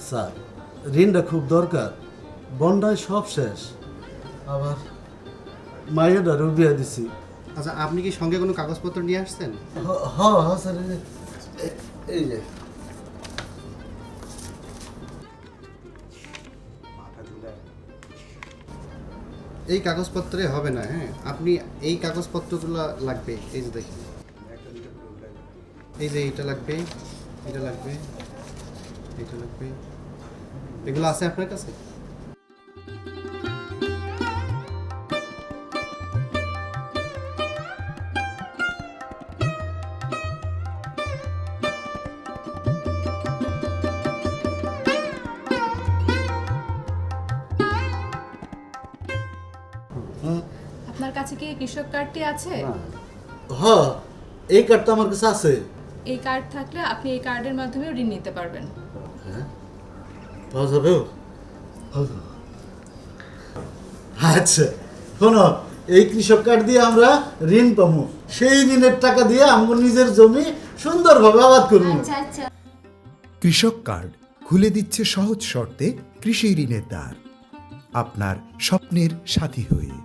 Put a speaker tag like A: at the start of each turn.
A: Sir, ঋণটা খুব দরকার, বন্ডায় সব শেষ, আবার মায়েরও বিয়ে দিছি।
B: আচ্ছা, আপনি কি সঙ্গে কোনো কাগজপত্র নিয়ে আসছেন?
A: হ্যাঁ স্যার, এই যে
B: এই কাগজপত্রে হবে না। হ্যাঁ, আপনি এই কাগজপত্রগুলো লাগবে। এই যে দেখুন, এই যে এটা লাগবে, এটা লাগবে, এটা লাগবে। এগুলো আছে আপনার কাছে?
C: আপনার কাছে কি কৃষক কার্ডটি আছে?
A: হ্যাঁ, এই কার্ডটা আমার কাছে আছে।
C: এই কার্ড থাকলে আপনি এই কার্ডের মাধ্যমে ঋণ নিতে পারবেন।
A: হ্যাঁ, পাওয়া যাবে? আচ্ছা শোনো, এই কৃষক কার্ড দিয়ে আমরা ঋণ পাবো, সেই ঋণের টাকা দিয়ে আমরা নিজের জমি সুন্দরভাবে আবাদ করবো।
D: কৃষক কার্ড খুলে দিচ্ছে সহজ শর্তে কৃষি ঋণের দ্বার, আপনার স্বপ্নের সাথী হয়ে।